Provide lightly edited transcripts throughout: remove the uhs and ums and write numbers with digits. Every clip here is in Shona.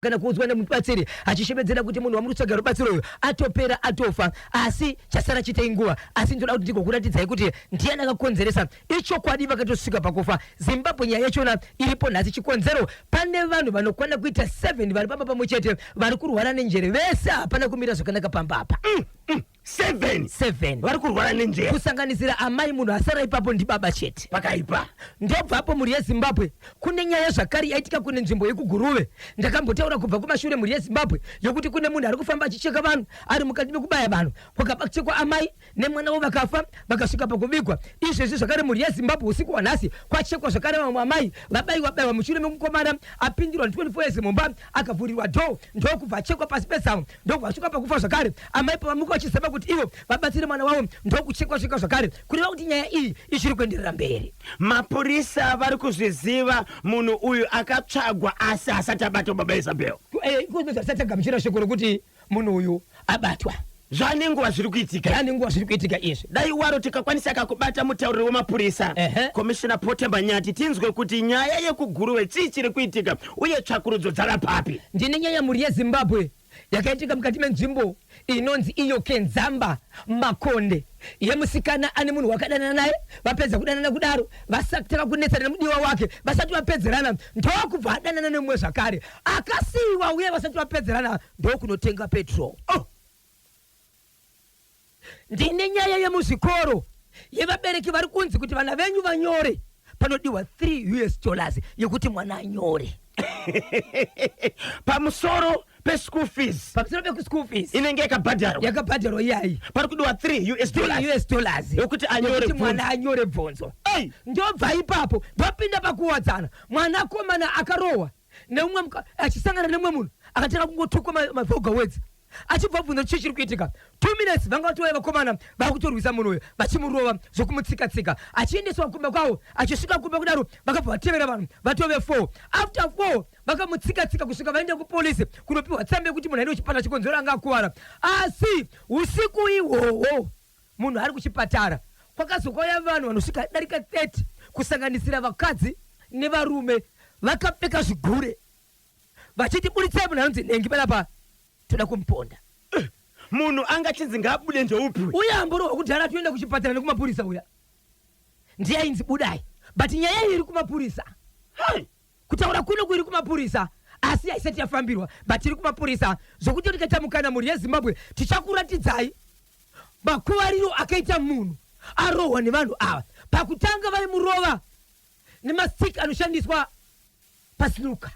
kana kuuzwa nemubatsiri achishemedzera kuti munhu wamurutsaga rubatsiro atopera atofa asi chasara chitainguwa asi ndoda kuti ndigokuratidzai kuti ndiyani akakonzeresa ichokwadi vakatosvika pakufa. Zimbabwe nyaya yachona iripo nhasi chikonzero pane vanhu vanokwana kuita 7 vari pamba pamwe chete vari kurwara nenjere vese hapana kumira zvakanaka pamba apa. 7 vari kurwara nenjere kusanganisira amai munhu asara ipapo ndibaba chete pakaipa. Ndobvapo mhuri yeZimbabwe kune nyaya zvakare yaitika kune nzvimbo yekuGuruve ndakambotaura kubva kumashure mhuri yeZimbabwe yokuti kune munhu ari kufamba achicheka vanhu ari mukati mekubaya vanhu kwakachekwa amai nemwana wavo vakafa vakasvika pakubikwa. Izvezvi zvakare mhuri yeZimbabwe usiku wanhasi kwachekwa zvakare vamwe amai vabayiwa mushure mekukomana apindirwa 24 years mumba akavhurirwa dhoo ndokubva achekwa pasi pezamu ndokubva pakufa zvakare amai pavamuka vachizema kuti ivo vabatsire mwana wavo ndokuchekwa zvakare kureva kuti nyaya iyi ichiri kuenderera mberi. Mapurisa vari kuzviziva munhu uyu akatsvagwa asi asati abatwa baba Isabel. Asatagamuchira shoko rokuti munhu uyu abatwa. Zvane nguva zviri kuitika izvi. Dai waro tikakwanisa kakubata mutauriri wemapurisa Komishina Potemba Nyati tinzwe kuti nyaya yekuGuruve chii chiri kuitika uye tsvakurudzo dzara papi. Ndine nyaya mhuri yeZimbabwe yakaitika mukati menzvimbo inonzi iyo Kenzamba Makonde yemusikana ane munhu wakadanana naye vapedza kudanana kudaro vasataka kunetsana nemudiwa wake vasati vapedzerana ndokubva adanana nemumwe zvakare akasiyiwa uye vasati vapedzerana ndokunotenga petrol. Ndine nyaya yemuzvikoro yevabereki vari kunzi kuti vana venyu vanyore panodiwa $3 yekuti mwana anyore. Pamusoro school fees inenge yakabhadharwa iyayi pari kudiwa $3 yokuti mwana anyore bvonzo. Ndobva ipapo ndopinda pakuwadzana mwana akomana akarohwa neumwe achisangana nemwe munhu akatanga kungotukwa mavhoga wedzi achibva bvunzo chii chiri kuitika 2 minutes vanga vatova vakomana vakutorwisa munhu uyo vachimurova zvokumutsika-tsika achiendeswa kumba kwavo achisvika kumba kudaro vakabva vatevera vanhu vatove 4 after 4 vakamutsika-tsika kusvika vaenda kupolisi kunopiwa tsamba yekuti munhu aine kuchipatara chikonzero anga akuwara asi usiku ihwohwo munhu ari kuchipatara kwakazokauya vanhu vanosvika darika 30 kusanganisira vakadzi nevarume vakapfeka zvigure vachiti buritsai munhu anonzi Nengi panapa toda kumuponda. Munhu angachinzi ngaabude ndoupi uye amborohwa kudhara toenda kuchipatara nekumapurisa uya ndiye ainzi budai but nyaya iri kumapurisa kutaura kuno kuiri kumapurisa asi haisati yafambirwa but iri kumapurisa zvokuti tikatamukana mhuri yeZimbabwe tichakuratidzai makuvariro akaita munhu arohwa nevanhu ava. Pakutanga vaimurova nemastik anoshandiswa pasinuka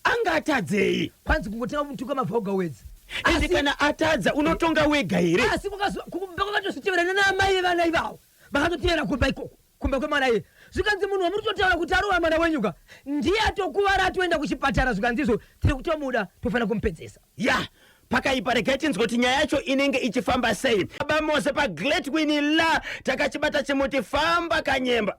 anga atadzei kwanzi kungotenga mutuka mavhoga wedzi asi kana atadza unotonga wega here asi kumba kwakatozviteverana naamai vevana ivavo vakatotevera kumba ikoko kumba kwemwana iye zvikanzi munhu wamuri totaura kuti arohwa mwana wenyuka ndiye atokuvara atoenda kuchipatara zvikanzi izvo tiri kutomuda tofanira kumupedzesa. Pakaipa regai tinzwe kuti nyaya yacho inenge ichifamba sei. Baba Mose paGladeWin la takachibata chimuti famba kanyemba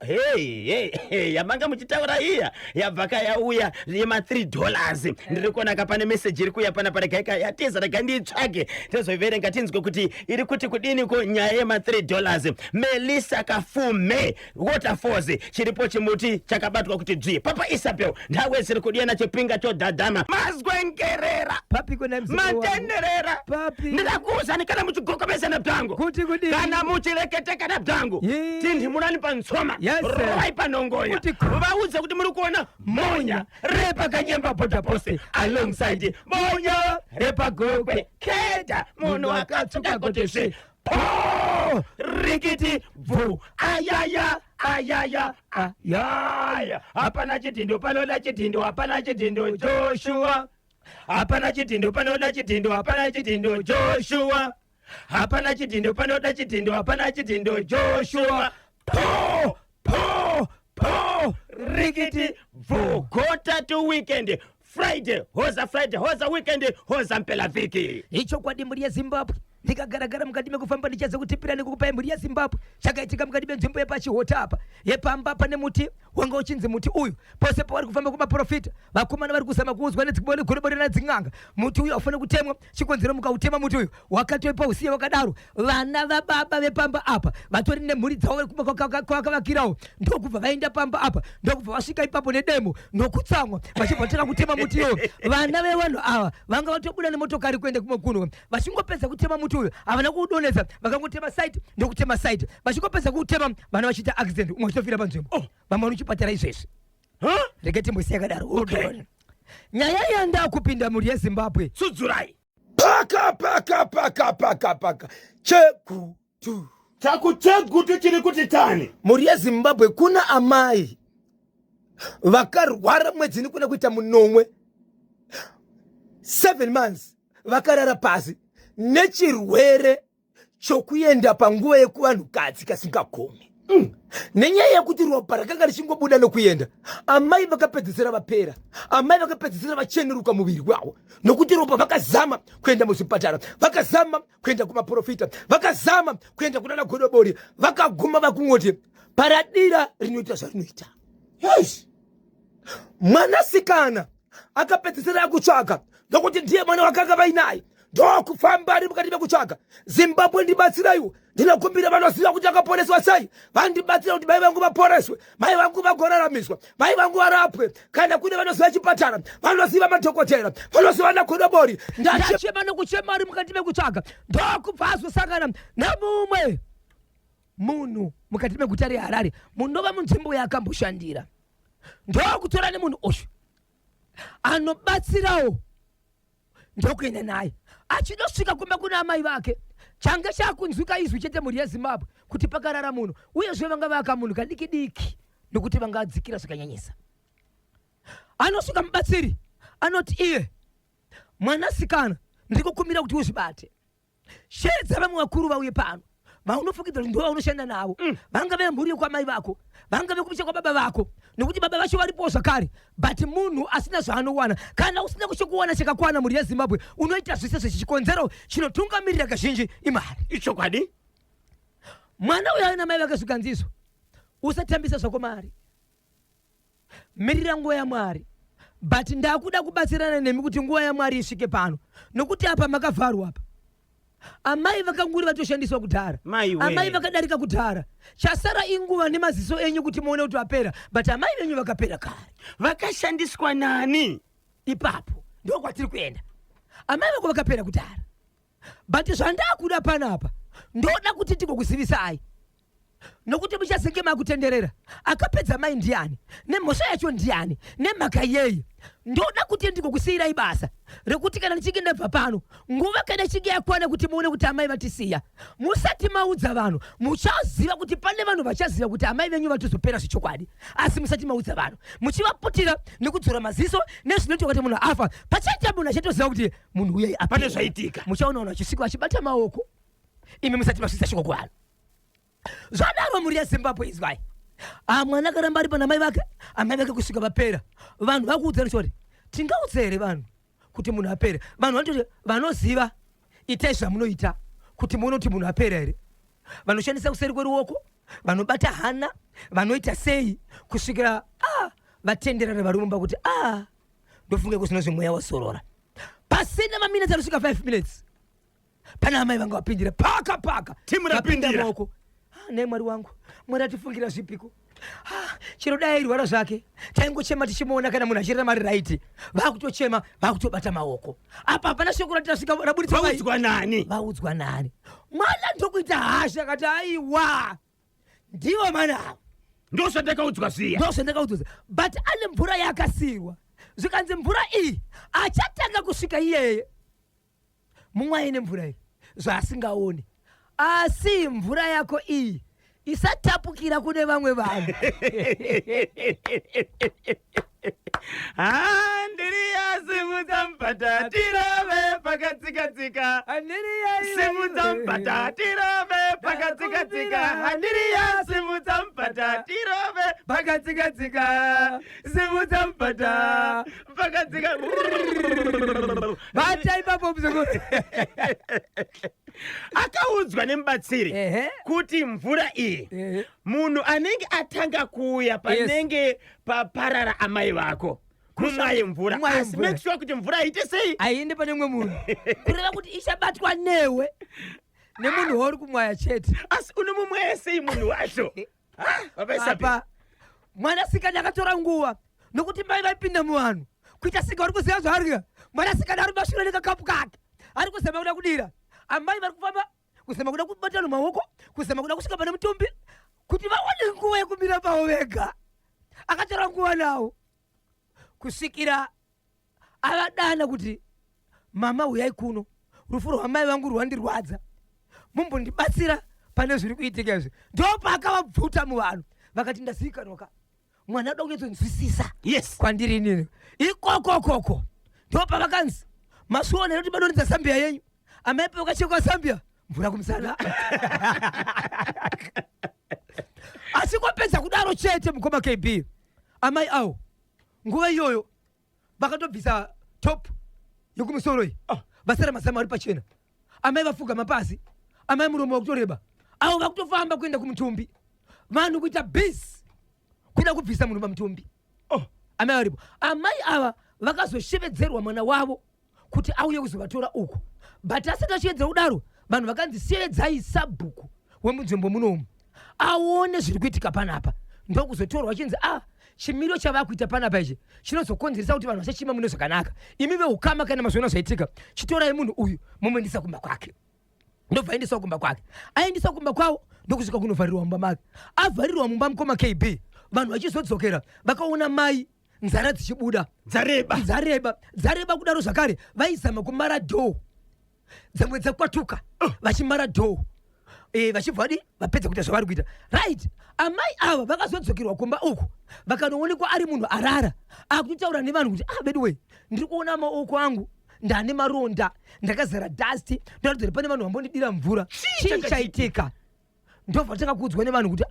yamanga muchitaura iya yabvaka yauya yema$3 ndiri kuona kapane message iri kuya pana paregaika yatiza regai ndiitsvage tozoiverenga tinzwe kuti iri kuti kudini ko nyaya yema$3. Melissa Kafume Waterfalls chiripo chimuti chakabatwa kuti dzvi papa Isabel ndawe ziri kudiyana chipinga chodhadhama mazwengerera papi kuna matenderera ndirakuuzani kana muchigokomesana byangu kana muchirekete kana byangu tindimurani pantsoma rovai panongoya vaudze kuti muri kuona monya repakanyemba bhodha poste alongside monya repagokwe keta munhu akatsuka kotesve rikiti bvu ayaya hapana chitindo panoda chitindo hapana chitindo Joshua hapana chitindo panoda chitindo hapana chitindo Joshua hapana chitindo panoda chitindo hapana chitindo Joshua po rikiti bvu gota to weekend Friday hoza weekend hoza mpela viki. Ichokwadi mhuri yeZimbabwe ndikagaragara mukati mekufamba ndichaza kutipira nekukupai mburi yaZimbabwe chakaitika mukati menzvimbo yepachihota apa yepamba pane muti wanga uchinzi muti uyu pose pavari kufamba kumaprofita vakomana vari kuzama kuudzwa nedzimbo gorobori nadzin'anga muti uyu aufane kutemwa chikonzero mukautema muti uyu wakatoipa usiye wakadaro vana vababa vepamba apa vatori nemhuri dzavo kwakavakirawo ndokubva vaenda pamba apa ndokubva vasvika ipapo nedemo nokutsamwa vachibva vatanga kutema muti iwo vana vevanhu ava vanga vatobuda nemotokari kuenda kumwe kuno vachingopedza kutema muti uyu havana kuudonesa vakangotema site ndokutema site vachingopedza kuutema vana vachiita accident umwe achitofira panzvimbo vamwe vanochipatara izvezvi rege timbosi yakadaro nyaya yanda kupinda mhuri yeZimbabwe sudzurai paka chekutu chakuchegutu chiri kuti tani mhuri yeZimbabwe kuna amai vakarwara mwedzini kuna kuita munomwe 7 months vakarara pasi nechirwere chokuenda panguva yekuvanhukadzi kasingakomi nenyaya yekuti ropa rakanga richingobuda nokuenda amai vakapedzisira vapera amai vakapedzisira vacheneruka muviri wavo nokuti ropa vakazama kuenda muzvipatara vakazama kuenda kumaprofita vakazama kuenda kunana godobori vakaguma vakungoti paradira rinoita zvarinoita yes mwanasikana akapedzisira akutsvaka nokuti ndiye mwana wakanga vainaye ndokufamba ari mukati mekutsvaka Zimbabwe ndibatsiraiwo ndinokumbira vanoziva kuti akaponeswa sei vandibatsira kuti mai vangu vaporeswe mai vangu vagoraramiswa mai vangu varapwe kana kune vanoziva chipatara vanoziva madhokotera vanoziva nagodobori ndachema nokuchema ari mukati mekutsvaka ndokubva azosangana namumwe munhu mukati meguta reHarare munova munzvimbo yaakamboshandira ndokutora nemunhu osho anobatsirawo ndokuenda naye achinosvika kumba kuna amai vake change chakunzwika izwi chete mhuri yeZimbabwe kuti pakarara munhu uyezve vanga vaka munhu kadiki diki nokuti vanga adzikira zvakanyanyisa anosvika mubatsiri anoti iye mwanasikana ndiri kukumbira kuti uzvibate shedza vamwe vakuru vauye pano vaunofukidza kuti ndo vaunoshanda navo vanga vemhuri yekwamai vako vanga vekupisha kwababa vako nokuti baba vacho varipo zvakare but munhu asina zvaanowana kana usina kuchokuwana chakakwana mhuri yeZimbabwe unoita zvese zvechikonzero chinotungamirira kazhinji imari ichokwadi mwana uyo aina mai vake zvikanziso usatambisa zvako mari mirira nguva yaMwari but ndakuda kubatsirana nemi kuti nguva yaMwari isvike pano nokuti apa makavharwa apa amai vakanguri vatoshandiswa kudhara amai vakadarika kudhara chasara inguva nemaziso enyu kuti muone kuti vapera but amai venyu vakapera kare vakashandiswa nani ipapo ndo kwatiri kuenda amai vako vakapera kudhara but zvandakuda panapa ndoda kuti tigokuzivisai nokuti muchazenge makutenderera akapedza mai ndiani nemhosva yacho ndiani nemhaka yei ndoda kuti ndigokusiyirai basa rekuti kana nichinge ndabva pano nguva kana ichinge yakwana kuti muone kuti amai vatisiya musati maudza vanhu muchaziva kuti pane vanhu vachaziva kuti amai venyu vatozopera zvechokwadi asi musati maudza vanhu muchivaputira nekudzora maziso nezvinoita kuti munhu afa pachaita munhu achatoziva kuti munhu uyai pane zvaitika muchaona vanhu vachisvika vachibata maoko imi musati masvisa shoko kuvanhu zvadaro mhuri yeZimbabwe izwai mwana akaramba ari pana mai vake amai vake kusvika vapera vanhu vakuudzani choti tingaudza here vanhu kuti munhu apere vanhu vanototi vanoziva itai zvamunoita kuti muone kuti munhu apera here vanoshandisa kuseri kweruoko vanobata hana vanoita sei kusvikira vatenderana vari mumba kuti ndofunge kusina zvemweya wasorora pasina maminitsi anosvika 5 minutes pana amai vanga vapindira paka timurapindira maoko ne Mwari wangu Mwari atifungira zvipiko chero dai irwara zvake taingochema tichimuona kana munhu achirira mari raiti vakutochema vakutobata maoko apa hapana shoko ratasvika rabuditsaudzwa nani vaudzwa nani mwana ndokuita hasha akati aiwa ndivo manavo ndozvandakaudzwa ziya ndozvandakaudzwa but ane mvura yakasirwa zvikanzi mvura iyi achatanga kusvika iyeye mumwe aine mvura iyi zvaasingaoni asi mvura yako iyi isatapukira kune vamwe vanhu ndiri yasimudza mupatatira vepa pakatsika-tsika Andiriya simudza mpata tirove pakatsika-tsika handiriya simudza mpata tirove pakatsika-tsika simudza mpata pakatsika bata ipapo mzukuru. akaudzwa nemubatsiri kuti mvura iyi munhu anenge atanga kuuya panenge paparara amai vako mumwaye mvura asi make sure kuti mvura aite sei ainde pane mwe munhu kureva kuti ichabatwa newe nemunhu wauri kumwaya chete asi unomumwaya sei munhu wacho apa mwanasikana akatora nguva nokuti mai vaipinda muvanhu kuita sika vari kuziva zvaarya. Mwanasikana ari mashure nekakapu kake ari kuzema kuda kudira. Amai vari kufamba kuzema kuda kubatana maoko, kuzema kuda kusvika pane mutumbi kuti vaone nguva yekumira pavo vega. Akatora nguva nawo kusvikira avadana kuti mama uyai kuno, rufu rwamai vangu rwandirwadza, mumbondibatsira pane zviri kuitika izvi. Ndopa akavabvuta muvanhu vakati ndazivikanwa mwana ada kunyatsokunzwisisa kwandiri inini ikokokoko. Ndopa vakanzi masuona kuti badonedza Zambia yenyu amaipe ukachekwa Zambia mvura kumusana. Asi kwapedza kudaro chete mukoma KB amai awo nguva iyoyo vakatobvisa top yokumusoro iyi vasara mazama ari pachena. Amai vafuga mapazi, amai muromo wakutoreba, avo vakutofamba kuenda kumutumbi, vanhu kuita bisi kuda kubvisa munhu pamutumbi. Amai varipo. Amai ava vakazoshevedzerwa mwana wavo kuti auye kuzovatora uko, but asati achiedza kudaro vanhu vakanzi sevedzai sabhuku wemunzvimbo munomu aone zviri kuitika panapa. Ndokuzotorwa achinzi chimiro chavakuita panapa ichi chinozokonzeresa kuti vanhu vasachima mune zvakanaka. Imi veukama kana mazvona zvaitika, chitorai munhu uyu mumuendesa kumba kwake. Ndobva aendeswa kumba kwake. Aendeswa kumba kwavo ndokusvika kunovharirwa mumba make. Avharirwa mumba mukoma KB, vanhu vachizodzokera vakaona mai nzara dzichibuda dzareba kudaro zvakare vaizama kumara dhoo dzamwe dzakwatuka vachimara dhoo vachibva vapedza kuita zvavari kuita right. Amai ava vakazodzokerwa kumba uku vakanoonekwa ari munhu arara akutotaura nevanhu kuti bedwe ndiri kuona maoko angu ndane maronda ndakazara dasti ndoratidza pane vanhu vambondidira mvura chii chaitika. Ndobva takakuudzwa nevanhu kuti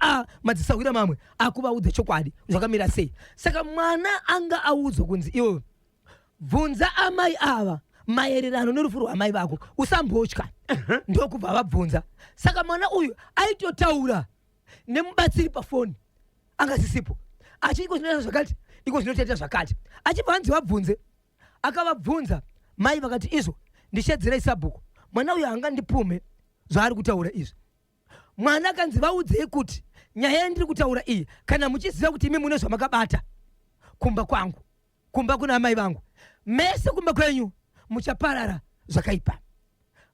madzisawira mamwe akuvaudza chokwadi zvakamira sei. Saka mwana anga audzwa kunzi iwe bvunza amai ava maererano nerufu rwamai vako usambotya. Ndokubva vabvunza. Saka mwana uyu aitotaura nemubatsiri pafoni angazisipo achi iko zvinoita zvakati iko zvinotaita zvakati. Achibva anzi vabvunze akavabvunza mai vakati izvo ndichedzera sabhuku mwana uyu hangandipume zvaari kutaura izvi. Mwana kanzi vaudzei kuti nyaya yandiri kutaura iyi kana muchiziva kuti imi mune zvamakabata kumba kwangu, kumba kuna amai vangu, mese kumba kwenyu muchaparara zvakaipa.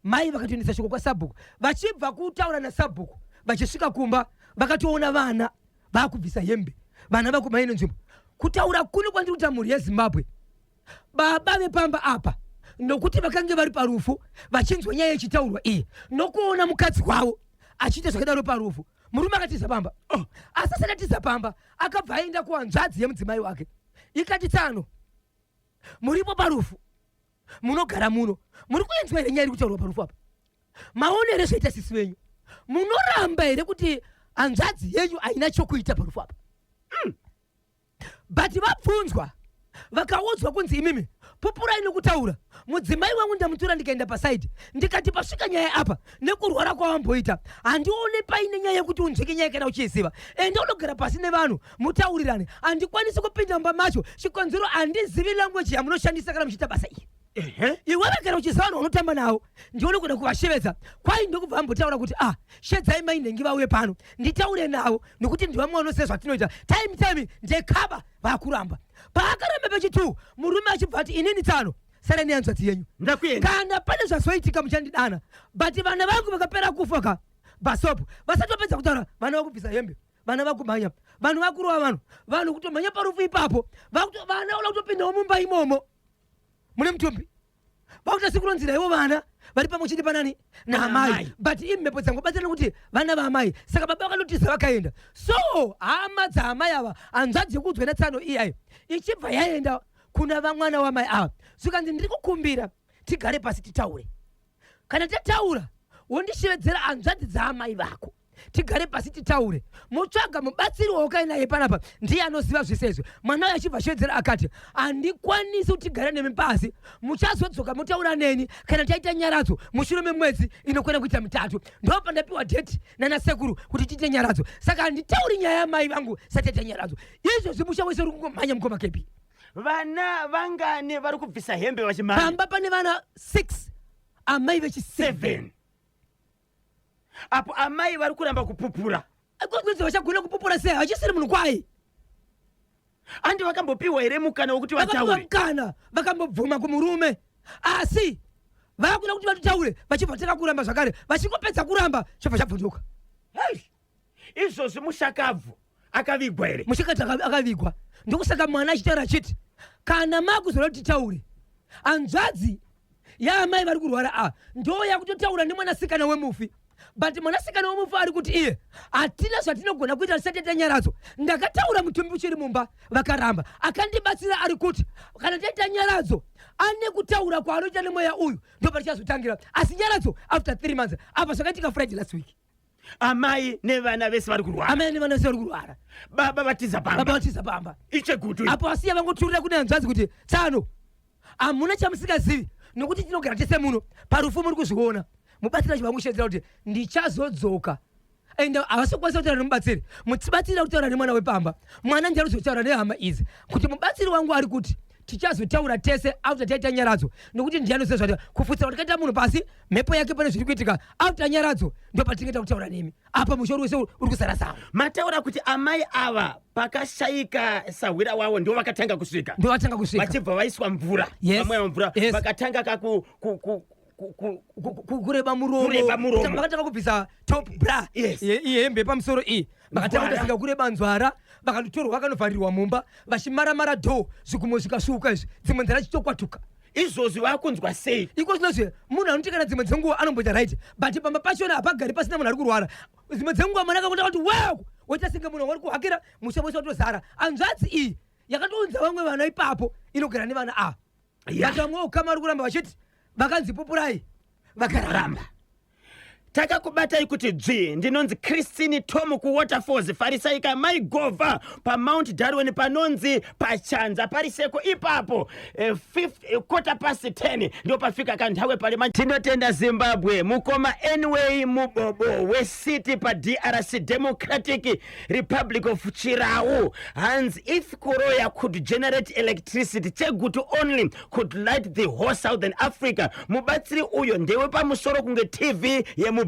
Mai vakatoendesa shoko kwa sabhuku. Vachibva kutaura nasabhuku vachisvika kumba vakatoona vana vakubvisa hembe, vana vakumaino nzvimbo. Kutaura kune kwandiri kuita mhuri yeZimbabwe baba vepamba apa nokuti vakange vari parufu vachinzwa nyaya yechitaurwa iyi nokuona mukadzi wavo achiita zvakadaro parufu. Murume akatiza pamba asasati atiza pamba akabva aenda kuhanzvadzi yemudzimai wake ikati tsano muripo parufu munogara muno muri kuenzwa here nyaya iri kutaurwa parufu apa? Maonere zvaita sisi venyu munoramba here kuti hanzvadzi yenyu haina chokuita parufu apa? But vabvunzwa vakaudzwa kunzi imimi pupurai nekutaura. Mudzimai wangu ndamutora ndikaenda pasaidi ndikati pasvika nyaya apa nekurwara kwavamboita handione paine nyaya yekuti unzvike nyaya kana uchiziva ende unogara pasi nevanhu mutaurirane. Handikwanisi kupinda mumba macho chikonzero handizivi language yamunoshandisa kana muchiita basa iyi. Iwe kana uchiziva vanhu vanotamba navo ndione kuda kuvashevedza kwai ndokubva ambotaura kuti shedzai mai nhengi vauye pano nditaure navo nekuti ndivamwe sezvatinoita time ndekaba vakuramba. Paakaramba pechi2 murume achibva ati inini tsano sara nehanzvadzi yenyu kana pane zvazoitika muchandidana. But vana vangu vakapera kufa ka basopo vasatopedza kutaura vana vakubvisa hembe, vana vakumhanya, vanhu vakurova vanhu kutomhanya parufu ipapo vana ola kutopindawo mumba imomo mune mutumbi vakutasikulonzira ivo vana vari pamwe chete panani naamai. But imhepo dzangobatsirana kuti vana vaamai. Saka baba vakanotiza vakaenda. So hama dzaamai ava hanzvadzi yekuudzwa natsano iyayo ichibva yaenda kuna vamwana wamai ava zvikanzi ndiri kukumbira tigare pasi titaure. Kana tataura wondishevedzera hanzvadzi dzaamai vako, tigare pasi titaure. Mutsvaga mubatsiri waukai naye panapa ndiye anoziva zvese izvi. Mwana uyu achibva shevedzera akati handikwanisi kuti tigare nemi pasi, muchazodzoka mutaura neni kana taita nyaradzo mushure memwedzi inokwenda kuita 3. Ndo pandapiwa dheti nanasekuru kuti tiite nyaradzo. Saka handitauri nyaya yamai vangu sataita nyaradzo. Izvozvi musha wese uri kungomhanya mukoma kepi. Vana vangani vari kubvisa hembe vachimhanya? Pamba pane vana 6, amai vechi 7. Apo amai vari kuramba kupupura. Kodzi vachagona kupupura sei? Hachisiri munhu kwai. Andi vakambopiwa here mukana wokuti vataure? Mukana vakambobvuma kumurume, asi vakuda kuti vatitaure vachibva takakuramba zvakare. Vachingopedza kuramba chobva chabvunduka. Izvozvi mushakabvu akavigwa here? Mushakadzi akavigwa. Ndokusaka mwana achitaura achiti kana makuzoda kuti titaure, hanzvadzi yaamai vari kurwara ndo yakutotaura nemwanasikana wemufi. But mwanasikana wemufi ari kuti iye hatina zvatinogona kuita tisati taita nyaradzo. Ndakataura mutumbi uchiri mumba vakaramba. Akandibatsira ari kuti kana taita nyaradzo ane kutaura kwaanoita nemweya uyu ndo patichazotangira. Asi nyaradzo after 3 months. Apa zvakaitika Friday last week. Amai nevana vese vari kurwara. Amai nevana vese vari kurwara. Baba vatiza pamba. Baba vatiza pamba. Ichegutu. Apo asiya vangoturira kune hanzvadzi kuti tsano hamuna chamusingazivi nokuti tinogara tese muno parufu muri kuzviona. Mubatsira chivamushedzera kuti ndichazodzoka. Ende havasokwanisa kutaura nemubatsiri. Mutsibatsira kutaura nemwana wepamba. Mwana ndiye anozotaura nehama idzi kuti mubatsiri wangu ari kuti tichazotaura tese after taita nyaradzo nokuti ndiye anoziva zvati kufutsira kuti kaita munhu pasi mhepo yake pane zviri kuitika after nyaradzo ndo patingaita kutaura nemi. Apa mushoro wese uri kusara sawa. Mataura kuti amai ava pakashayika sahwira wavo ndo vakatanga kusvika. Ndo vatanga kusvika. Vachibva vaiswa mvura. Yes. Mvura. Yes. Vakatanga kureba muromo. Vakatanga kubvisa top bra. Yes. Hembe pamusoro iyi. Vakatanga kusvika kureba nzwara. Vakanotorwa vakanovharirwa mumba vachimara dho zvigumo zvikasvuka izvi dzimwe nzara chitokwatuka. Izvozvi vakunzwa sei? Iko zvinozve munhu anotekana dzimwe dzenguva anomboita right but pamba pachona hapagari pasina munhu ari kurwara. Dzimwe dzenguva mwana akakuta kuti wow woita senge munhu wari kuhakira musha wese watozara. Hanzvadzi iyi yakatounza vamwe vana ipapo inogara nevana Vati vamwe ukama vari kuramba vachiti vakanzi pupurai vakaramba. Takakubatai kuti ndinonzi Christine Tomu kuWaterfalls farisaika maigovha paMount Darwin panonzi pachanza pariseko ipapo 10:15 ndo pafika kanthawe pale. Tinotenda Zimbabwe mukoma anyway mubobo weCity pa DRC Democratic Republic of Chirau. Hands if Koroya could generate electricity, Chegutu only could light the whole Southern Africa. Mubatsiri uyo ndewe pamusoro kunge TV yemubawa.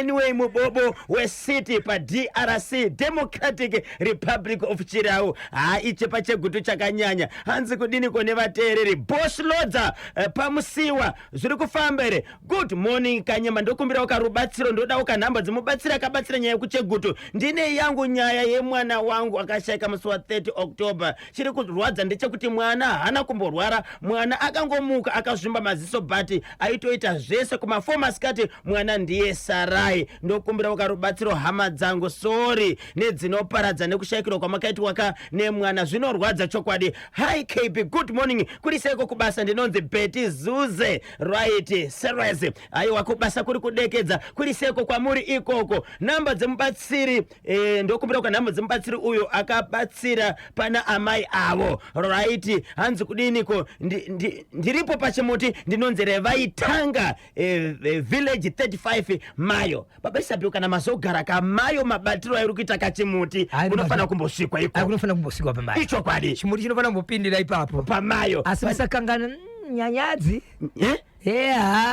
Anyway mubobo weCity pa DRC Democratic Republic of Chirau. Iche pachegutu chakanyanya. Hanzi kudini kone vateereri Boslodza pamusiwa zviri kufamba here. Good morning Kanyama, ndokumbira ukarubatsiro ndoda ukanhamba dzimubatsira akabatsira nyaya yekuchegutu. Ndine yangu nyaya yemwana wangu akashayika musi wa 30 October. Chiri kurwadza ndechekuti mwana hana kumborwara, mwana akangomuka akazvimba maziso bati aitoita zvese kumaformas kati mwana ndiye Sarai. Ndokumbira ukarubatsiro hama dzangu, sorry nedzinoparadza nekushayikirwa kwamakaitwa nemwana zvinorwadza chokwadi. Hi KB, good morning. Kuriseko kubasa ndinonzi Betty Zuze right Ceres. Aiwa kubasa kuri kudekedza kuriseko kwamuri ikoko. Namba dzemubatsiri ndokumbira kwa namba dzemubatsiri uyo akabatsira pana amai avo right. Hanzi kudiniko ndiripo pachimuti ndinonzi Revaitanga village 35 Mayo. Baba isapi kana mazogara kamayo mabatiro ari kuita kachimuti unofana kumbosvikwa iko. Unofana kumbosvikwa pamayo. Icho kwadi. Chimuti chinofana kumbopindira ipapo pamayo. Asi musakangana nyanyadzi.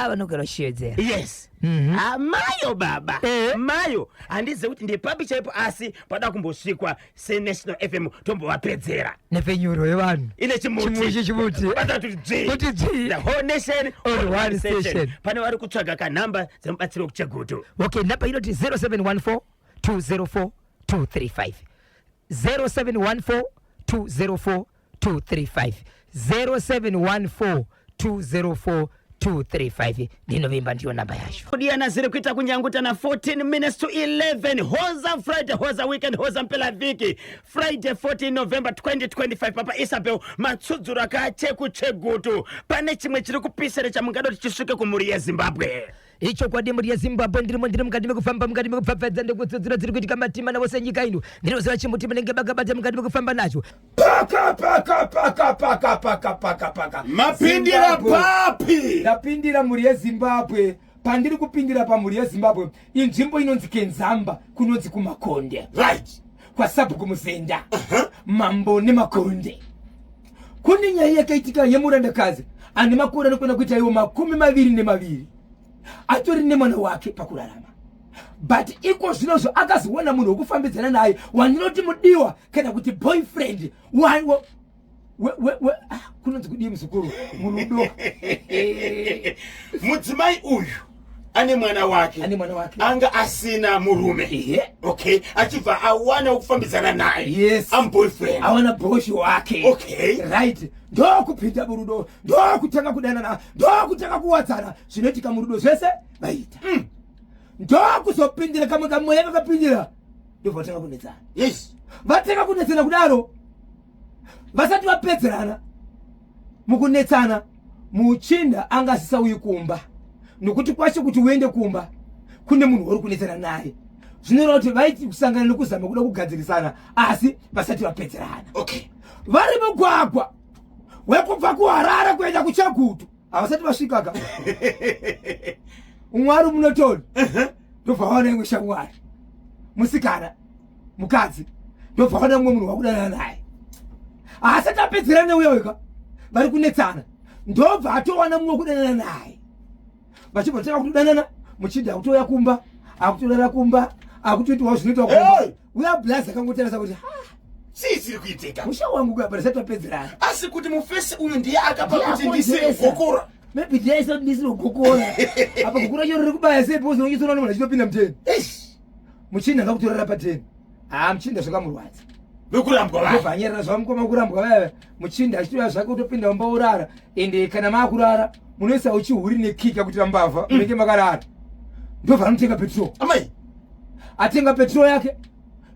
Vanogara shedzera. Yes. Mayo baba. Mayo handize kuti ndipapi chaipo asi pada kumbosvikwa seNational FM tombovapedzera. Nepenyuro yevanhu. Ine chimuti. Batatu Kuti the whole nation on one station. Pane vari kutsvaga kanhamba dzemubatsiro kuchegutu. Okay, namba inoti 0714 204 235. 0714 204 235. 0714 204 235 ndinovimba ndiyo namba yacho. Kudiana ziri kuita kunyanguta na 14 minutes to 11. Hoza Friday, hoza weekend, hoza mpela viki. Friday 14 November 2025. Papa Isabel matsudzura kacheku chegutu. Pane chimwe chiri kupisere cha mungado tichisvike kumuri yeZimbabwe. Icho kwa dimuri ya Zimbabwe ndiri mukati mekufamba mukati mekupfapfadza ndekutsudzura dziri kuitika matima navose nyika ino ndinoziva chimutima nenge bagabata mukati mekufamba nacho. Paka Mapindira papi ndapindira muri yeZimbabwe. Pandiri kupindira pamuri yeZimbabwe inzvimbo inonzi Kenzamba kunonzi kumakonde, right, kwa Sabhuku Muzenda, Mambo nemakonde. Kune nyaya yakaitika yemurandakazi ane makore anokwenda kuita iwo 22 atori nemwana wake pakurarama, but iko zvinozvo akazowana munhu wokufambidzana naye wanoti mudiwa kana kuti boyfriend kunonzi kudii muzukuru murudo. mudzimai uyu ane mwana wake anga asina murume, okay, achibva awana wokufambidzana naye, yes, boyfriend, awana boshi wake, okay, right, ndokupinda murudo, ndokutanga kudanana, ndokutanga kuwadzana, zvinoitika murudo zvese vaita, ndokuzopindira kamwe kamweya kakapindira ndobva vatanga kunetsana. Yes, vatanga kunetsana kudaro vasati vapedzerana mukunetsana muchinda anga asisauyi kumba, nokuti kwacho kuti uende kumba kune munhu uri kunetsana naye zvinoreva kuti vaiti kusangana nekuzama kuda kugadzirisana asi vasati vapedzerana. okay, vari mugwagwa wekubva kuHarare kuenda kuChagutu havasati vasvikaka umwari munotori ndobva vaona imwe shamwari musikana mukadzi ndobva vaona mumwe munhu wakudanana naye asati apedzerana neuya weka vari kunetsana ndobva atowana mumwe kudanana naye vachibva tanga kutodanana muchinda akutoya kumba akutorara kumba akutoitiwa zvinoitwa kumba uya blazi akangotarisa kuti sisiri kuitika musha wangu kuyabarisati vapedzerana asi kuti mufesi uyu ndiye akapa kuti ndisiri kugokora, maybe ndiye isati ndisiri kugokora apa kugokora choro riri kubaya sei pozi nochisona nemunhu achitopinda muteni muchinda ngakutorara pateni muchinda zvakamurwadza vekurambwa vaya vanyerera zvamukoma kurambwa vaya muchinda achitoya zvake kutopinda mumba urara ende kana maakurara munoisa uchihuri nekika kuti vambavha munenge makarara ndobva anotenga petrol, amai atenga petrol yake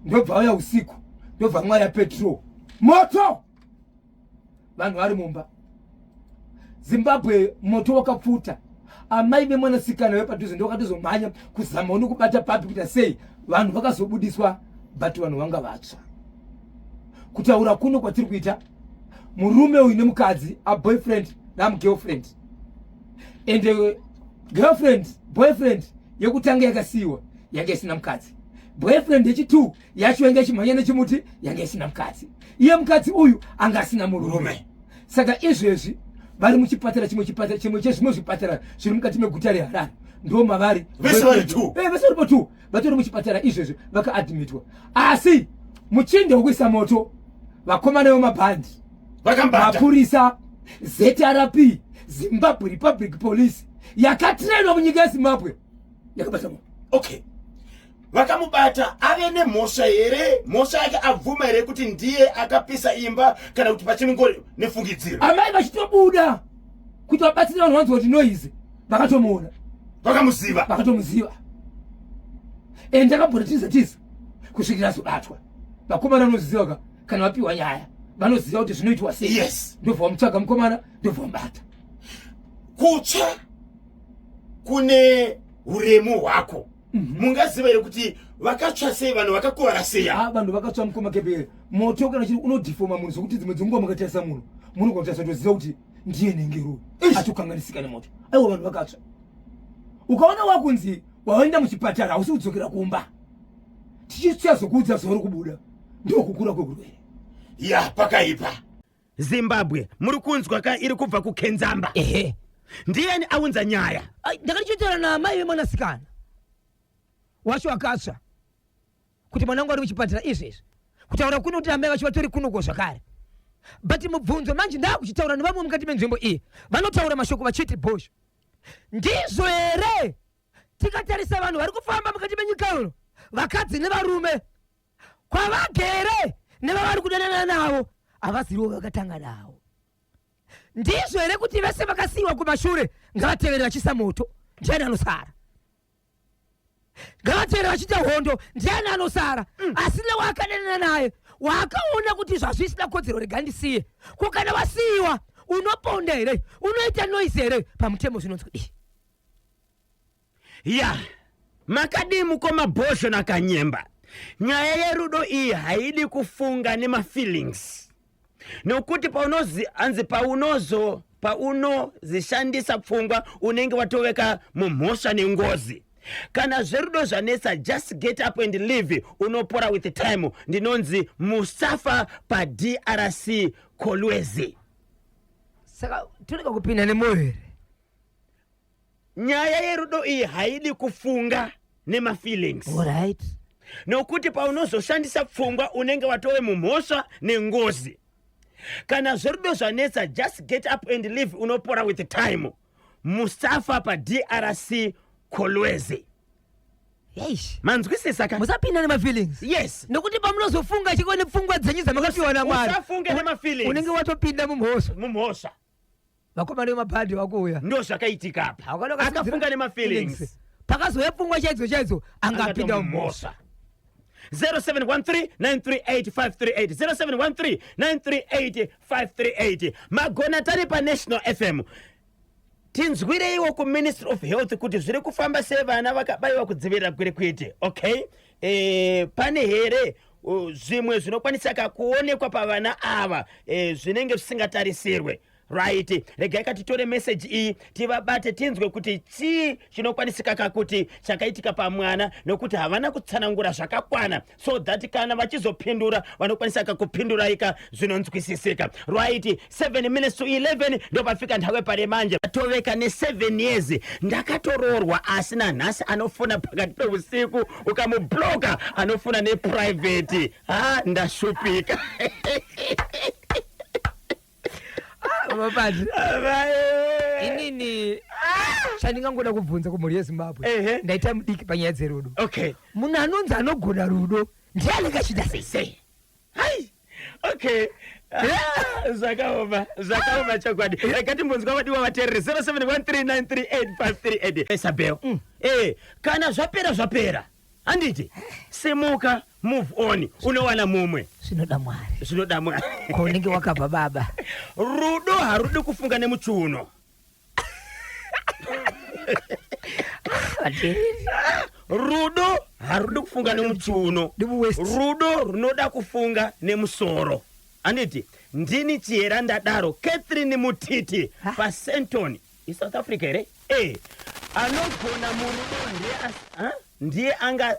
ndobva auya usiku ndobva mwaya petrol moto vanhu vari mumba. Zimbabwe moto wakapfuta, amai vemwanasikana wepadhuze ndokatozomhanya kuzama uno kubata papi kuita sei vanhu vakazobudiswa, but vanhu vanga vatsva. Kutaura kuno kwatiri kuita murume uyu nemukadzi aboyfriend namugirlfriend, and girlfriend boyfriend yekutanga yakasiyiwa yanga isina mukadzi, boyfriend yechi2 yacho yanga ichimhanya nechimuti yanga isina mukadzi, iye mukadzi uyu anga asina murume. Saka izvezvi vari muchipatara chimwe chezvimwe zvipatara zviri mukati meguta reHarare ndo mavari vese vari 2 vatori muchipatara izvezvi vakaadmitwa, asi muchinda wekuisa moto vakomana vemabhandi mapurisa ZRP Zimbabwe Republic Police yakatrainwa munyika yeZimbabwe yakabata moto. Okay, vakamubata ave nemhosva here? Mhosva yake abvuma here kuti ndiye akapisa imba kana kuti pachinongori nefungidziro? Amai vachitobuda kuti vabatsire vanhu vanzi kuti noizi vakatomuona vakatomuziva ende akambotitiza kusvikira azobatwa. Vakomana vanoziva kana vapiwa nyaya vanoziva kuti zvinoitwa sei. Yes, ndobva vamutsvaga mukomana ndobva vamubata. Kutsva kune uremu hwako. Mungaziva here kuti vakatsva sei vanhu vakakuvara sei? Vanhu vakatsva mukoma kepere moto kana chiri unodhifoma munhu zvokuti dzimwe dzenguva mukatarisa munhu ukatarisa toziva kuti ndiye nengeruwa atokanganisika nemoto. Aiwa vanhu vakatsva. Ukaona wakunzi waenda muchipatara hausi kudzokera kumba tichichazokuudza zuva rokubuda ndokukura kwegurwere ya pakaipa. Zimbabwe muri kunzwa ka iri kubva kuKenzamba. Ndiani aunza nyaya? Ndakatichitaura naamai vemwanasikana wacho akatsva kuti mwanangu ari muchipatara izvezvi kutaura kuno kuti amai vacho vatori kunoko zvakare, but mubvunzo manje ndakuchitaura nevamwe mukati menzvimbo iyi vanotaura mashoko vachiti Bosch ndizvo here tikatarisa vanhu vari kufamba mukati menyika ino vakadzi nevarume kwavagere nevavari kudanana navo havaziriwo vakatanga navo. Ndizvo here kuti vese vakasiyiwa kumashure ngavatevere vachisa moto, ndiani anosara? Ngavatevere vachita hondo, ndiani anosara? Asi newakanena naye wakaona kuti zvazvisina kodzero regandisiye, kukana wasiyiwa unoponda here, unoita noise here pamutemo zvinonzwi dishi. Ya makadimu komabhosho nakanyemba, nyaya yerudo iyi haidi kufunga nema-feelings, nokuti paunozishandisa pfungwa unenge watoveka mumhosva nengozi. Kana zverudo zvanetsa, just get up and leave, unopora with time. Ndinonzi musafa pa DRC Kolwezi. Saka tuneka kupinda nemoyo here. Nyaya yerudo iyi haidi kufunga nema-feelings. Alright. Nokuti paunozoshandisa pfungwa unenge watove mumhosva nengozi. Kana zverudo zvanetsa, just get up and leave, unopora with time. Musafa pa DRC Kolwezi. Yesh. Manzwisisa ka? Musapinda nema-feelings. Yes. Nokuti pamunozofunga chikone pfungwa dzenyu dzamakapiwa naMwari. Usafunge nema-feelings. Unenge watopinda mumhosva. Mumhosva. Vakomana vemabhadhi vakuuya. Ndo zvakaitika apa. Akafunga nema-feelings. Pakazouya pfungwa chaidzo angapinda mumhosva. 0713-938-538 0713-938-538. Magona tari pa National FM. Tinzwireiwo ku Ministry of Health kuti zviri kufamba sei vana vakabayiwa kudzivirira kwete. Okay? Pane here zvimwe zvinokwanisa kuonekwa pavana ava zvinenge zvisingatarisirwe. Right, regai katitore message iyi tivabate tinzwe kuti chii chinokwanisika kuti chakaitika pamwana, nokuti havana kutsanangura zvakakwana, so that kana vachizopindura vanokwanisa kupinduraika zvinonzwisisika. Right, 7 minutes to 11 ndo pafika nthawe pare manje. Toveka ne 7 years ndakatororwa, asina nhasi anofuna pakati peusiku ukamubloka anofuna ne private. Ndashupika. Mabadhi. Inini chandingangoda kubvunza kumhuri yeZimbabwe. Ndaita mudiki panyaya dzerudo. Okay. Munhu anonzi anogona rudo ndiani kachida sei? Hai. Okay. Zvakaoma chokwadi. Ngatimbonzwa vadiwa vateereri 0713938538. Isabel. Kana zvapera. Anditi simuka, move on, unowana mumwe. Zvinoda Mwari. Ko unenge wakabva baba. Rudo harudi kufunga nemuchiuno. Rudo harudi kufunga nemuchiuno. Rudo runoda kufunga nemusoro. Anditi ndini chihera ndadaro Catherine Mutiti pa Senton, South Africa here. Anogona murudo ndiye anga.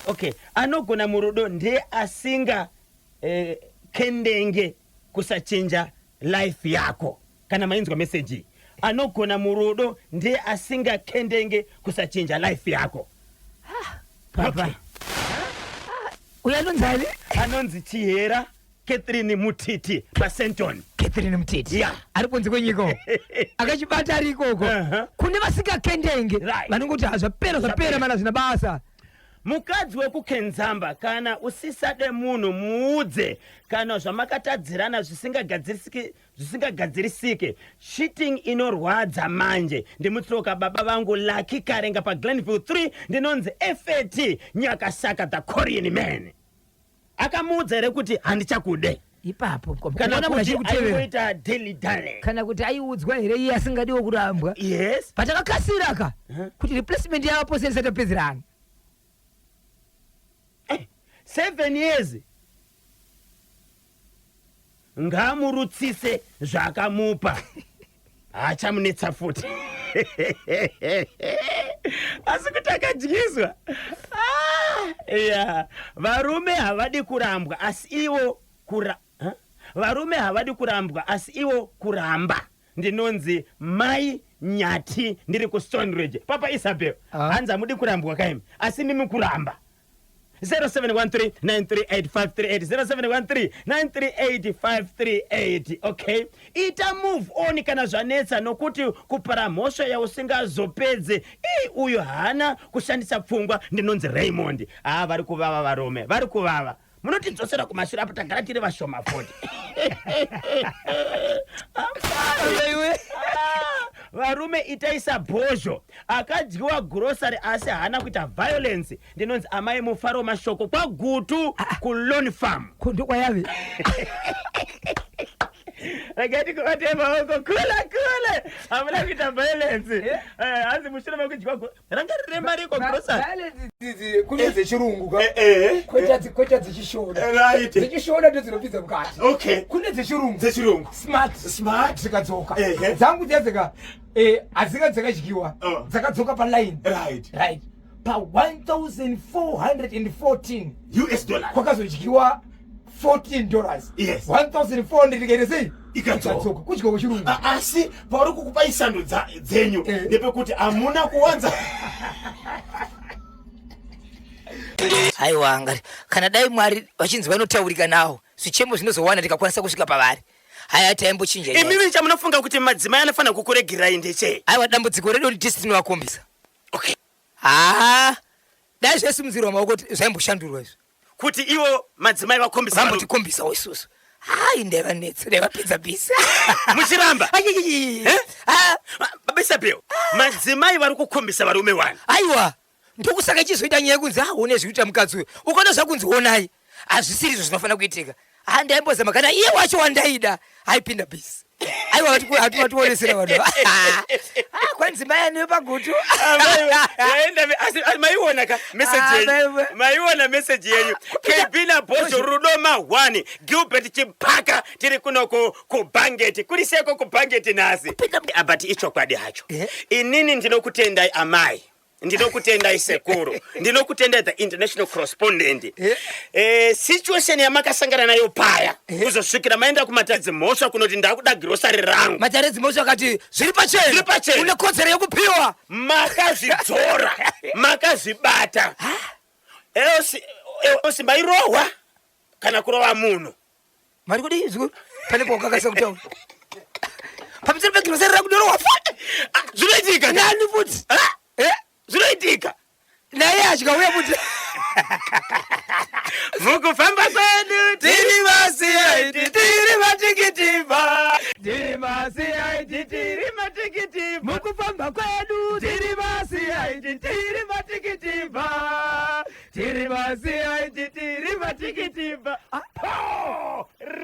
Okay, anogona murudo ndiye asinga kendenge kusachinja life yako. Kana mainzwa message, anogona murudo ndiye asinga kendenge kusachinja life yako. Papa. Uyanonzali? Anonzi chihera Catherine Mutiti pa Senton. Catherine Mutiti. Yeah. Ari kunze kwenyiko. Akachibata ari ikoko. Kune vasika kendenge. Vanongoti zvapera mana zvina basa. Mukadzi wekukenzamba kana usisade munhu muudze kana zvamakatadzirana zvisingagadzirisike. Cheating inorwadza manje. Ndimutsoka baba vangu Lucky Karenga pa Glenville 3 ndinonzi FAT Nyakasaka the Korean man. Akamuudza here kuti handichakude. Ipapo kana kuti aiita daily dale. Kana kuti aiudzwa here iye asingadiwo kurambwa. Yes. Patakakasira ka kuti replacement yavo pose isatopedzerana. 7 years. Ngamurutsise zvakamupa. Hachamunetsa futi. Asi kuti akadyiswa. Varume havadi kurambwa asi iwo varume havadi kurambwa asi iwo kuramba. Ndinonzi Mai Nyati ndiri ku Stone Ridge. Papa Isabel, hanza mudi kurambwa kaimi asi mimi kuramba. 0713-938-538 0713-938-538. Okay, ita move on kana zvanetsa, nokuti kupara mhosva yausingazopedze. Uyo hana kushandisa pfungwa. Ndinonzi Raymond. Vari kuvava varume, vari kuvava. munotidzosera kumashure apo tagara tiri vashoma 40. Varume itaisa bhozho akadyiwa grocery asi hana kuita violence. Ndinonzi amai mufaro mashoko kwagutu kulone farm kundu kwa yave. Ragati kuvatema huko kule hamuna kuita violence. Asi mushure makudyiwa rangarire mari kwa grocery. Kuneze chirungu ka kweta dzichishona Right. dzichishona ndodzinopinza mukati. Okay. Kuneze chirungu Smart dzikadzoka dzangu dzedzeka adzikadzakadyiwa dzakadzoka paline Right. pa 1414 US dollars. kwakazodyiwa $14. Yes. 1400 ikaita sei Ikadzoka. kudyiwa kwechirungu. Asi pauri kukupa isando dzenyu ndepekuti amuna kuwanza. Haiwa ngari kana dai Mwari vachinzi vanotaurika nawo zvichemo zvinozowana tikakwanisa kusvika pavari. Haya taimbochinja. Imimi chamunofunga kuti madzimai anofana kukuregerai ndechei? Aiwa dambudziko redu ndisinovakombisa. Okay. Dai zvesimudziro wamaoko zvaimboshandurwa izvo Kuti iwo madzimai vakombisa vambotikombisa isusu. Hai ndaivanetsa ndaivapedza bisi. Muchiramba. Babisa Bill. Madzimai vari kukombisa varume wani. Aiwa ndokusaka ichizoita nyaya yekunzi une zvikuita mukadzi uyu ukaona zvakunzi onai hazvisiri izvo zvinofanira kuitika. Ndaimbozama kana iye wacho wandaida aipinda bisi. Aiwa vatiwonesera vanhu. Kwanzimai ane pagutu. Maiona ka message yenyu. Maiona message yenyu. Kebina Bosho Rudoma 1 Gilbert Chimpaka tiri kuno ku Bangeti kuri seko ku Bangeti nasi. Abati ichokwadi hacho. Inini ndinokutendai amai. Ndinokutendai sekuru. Ndinokutendai the international correspondent. Situation yamakasangana nayo paya. Kuzosvikira maenda kumatadzi mhosva kunoti ndakuda grocery rangu. Matadzi mhosva akati zviri pachena. Une kodzero yekupiwa. Makazidzora. Makazibata. Eosi mairohwa kana kurova munhu. Mari kudi izvo pane pokakasa kutaura. Pamusoro pegrocery rangu ndorohwa. Zvinoitika. Nani futi? Zvinoitika. Naye achikauya kuti mukufamba kwedu tiri masiyaiti tiri matikitiva. tiri masiyaiti tiri matikitiva. Mukufamba kwedu tiri masiyaiti tiri matikitiva. tiri masiyaiti tiri matikitiva.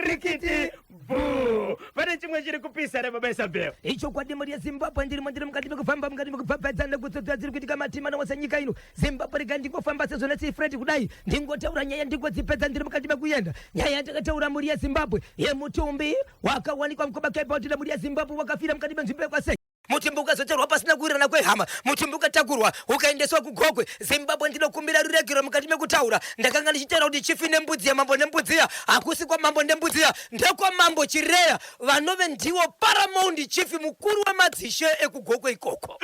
Rikiti boo. Pane chimwe chiri kupisa re baba Isabel. Icho kwadi muri yaZimbabwe ndiri mukati mekufamba mukati mekubvabvadzana kutsotsa dziri kuitika matima wose nyika ino. Zimbabwe rega ndingofamba sezvona sifred kudai ndingotaura nyaya ndingodzipedza ndiri mukati mekuyenda. Nyaya yandakataura muri yaZimbabwe yemutumbi wakawanikwa mkoba Cape Town muri yaZimbabwe wakafira mukati menzvimbo yakwasei. Mutumbi ukazocherwa pasina kuwirirana kwehama. Mutumbi ukatakurwa ukaendeswa kuGogwe. Zimbabwe ndinokumbira ruregero mukati mekutaura. Ndakanga ndichitaura kuti chifi nembudzi yamambo nembudziya hakusi kwa mambo nembudziya ndekwa mambo Chireya vanove ndiwo paramount chief mukuru wemadzishe ekuGogwe ikoko.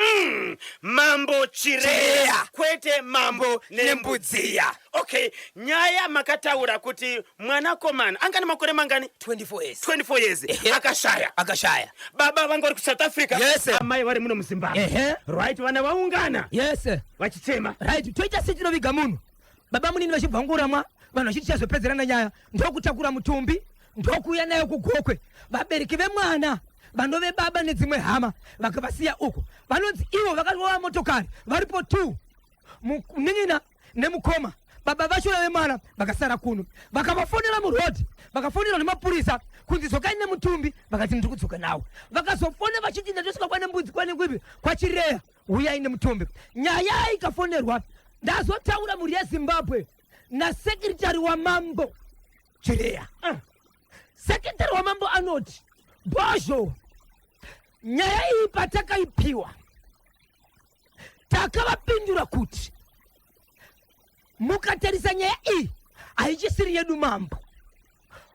Mambo Chireya kwete mambo nembudziya. Okay, nyaya makataura kuti mwanakomana angani makore mangani? 24 years. Akashaya. Baba vangu vari ku South Africa. Yes. Amai vari muno muZimbabwe. Right, vana vaungana. Yes. Vachitema. Right, toita sitinoviga munhu. Baba munini vachibvangura vanhu vachiti chazopedzerana nyaya ndokutakura mutumbi ndokuuya nayo kuGogwe. Vabereki vemwana vanove baba nedzimwe hama vakavasiya uko. Vanonzi ivo vakatova motokari varipo 2 munin'ina nemukoma. Baba vacho vemwana vakasara kuno vakavafonera murodi vakafonera nemapurisa kunzi dzokai nemutumbi vakati ndiri kudzoka nawo. Vakazofona vachiti ndatosvika kwane mbudzi kwane ngwipi kwaChireya uyai nemutumbi. Nyaya ikafonerwa ndazotaura muri yaZimbabwe nasekretari wamambo Chireya. Sekretari wamambo anoti Bosho nyaya iyi patakaipiwa takavapindura kuti mukatarisa nyaya iyi haichisiri yedu mambo.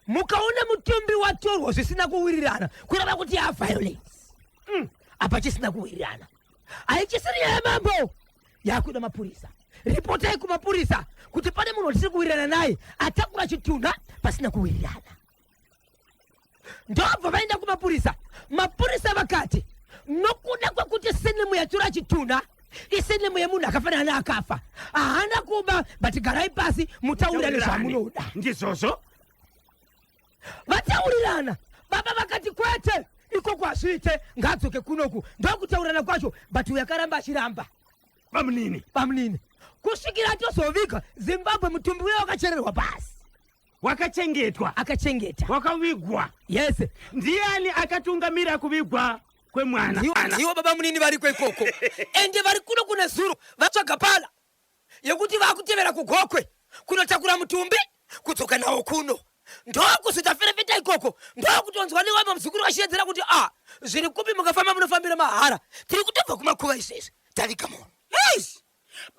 Mukaona mutumbi watorwa zvisina kuwirirana kureva kuti violence. Apa chisina kuwirirana haichisiri nyaya mambo yakuda mapurisa. Ripotai kumapurisa kuti pane munhu watisiri kuwirirana naye atakura chitunha pasina kuwirirana. Ndobva vaenda kumapurisa. Mapurisa vakati nokuda kwekuti sinemu yatura chitunha isenemu yemunhu akafanana neakafa haana kuba but garai pasi mutaurirane zvamunoda. Ndizvozvo vataurirana. Baba vakati kwete ikoko hazviite ngaadzoke kunoku ndokutaurirana kwacho but uyu akaramba achiramba pamunini kusvikira tozoviga Zimbabwe mutumbi uyo wakachererwa pasi wakachengetwa akachengeta wakavigwa. yes. Ndiani akatungamira kuvigwa kwemwana? Ndiwo baba munini vari kwekoko ende vari kuno kuna zuro vatsvaga pala yekuti vakutevera kugokwe kunotakura mutumbi kudzoka nawo kuno ndokuzita ferefeta ikoko ndokutonzwa newama muzukuru vachiyedzera kuti zviri kupi mukafamba munofambira mahara tiri kutobva kumakuva izvezvi taviga munhu.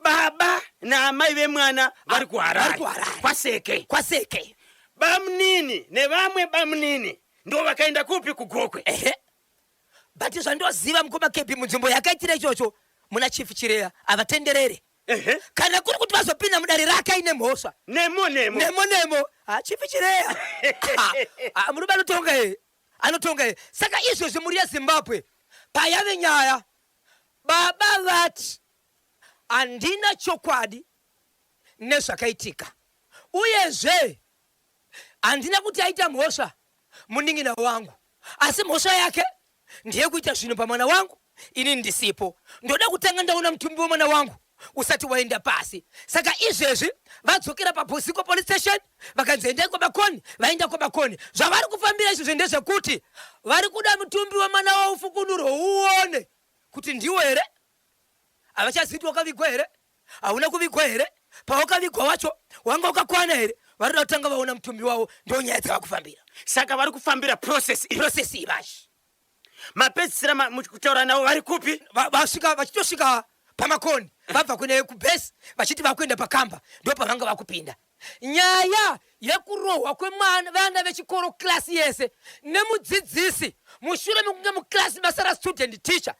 Baba naamai vemwana vari kuharare kwaseke bamunini nevamwe bamunini ndo vakaenda kupi kugokwe. but zvandoziva mukoma kepi munzvimbo yakaitira ichocho muna chief chireya avatenderere kana kuri kuti vazopinda mudare rake aine mhosva nemo chief chireya murume anotonga saka izvozvi muri yeZimbabwe payave nyaya baba vati handina chokwadi nezvakaitika uyezve handina kuti aita mhosva muning'ina wangu asi mhosva yake ndiye kuita zvinhu pamwana wangu ini ndisipo. Ndoda kutanga ndaona mutumbi wemwana wangu usati waenda pasi. Saka izvezvi vadzokera paBosiko police station vakanzoenda kwabakoni vaenda kwabakoni. Zvavari kufambira izvo ndezvekuti vari kuda mutumbi wemwana wavo ufukunuro uone kuti ndiwo here havachaziti wakavigwa here hauna kuvigwa here pawakavigwa wacho wanga ukakwana here. Vari kuda kutanga vaona mutumbi wavo ndo nyaya dzava kufambira. Saka vari kufambira process iyi vashi mapedzisira kutaura navo vari kupi? Vachitosvika pamakoni vabva kune kubhesi vachiti vakuenda pakamba ndo pavanga vakupinda. Nyaya yekurohwa kwevana vechikoro klasi yese nemudzidzisi mushure mekunge muklasi basa rastudent teacher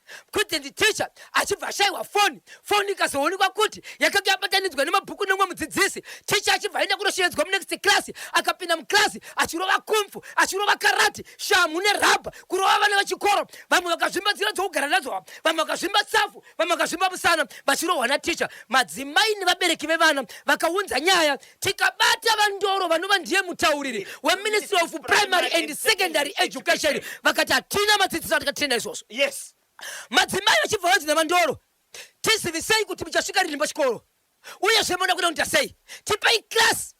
achibva ashayiwa foni ikazoonekwa kuti yakanga yabatanidzwa nemabhuku nemwe mudzidzisi teacher achibva aenda kunoshedzwa munext class akapinda muklasi achirova kumfu achirova karati shamu nerabha kurova vana vechikoro vamwe vakazvimba nzira dzokugara nadzo vamwe vakazvimba tsafu vamwe vakazvimba musana vachirohwa nateacher. Madzimai nevabereki vevana vakaunza nyaya tikabata vandoro vanova ndiye mutauriri weministry of primary and secondary education vakati hatina madzidzisi atikatina izvozvo. Yes. Madzimai vachibva vanzi navandoro tizivisei kuti muchasvika rini pachikoro uyezve moda kuda kuita sei tipei klasi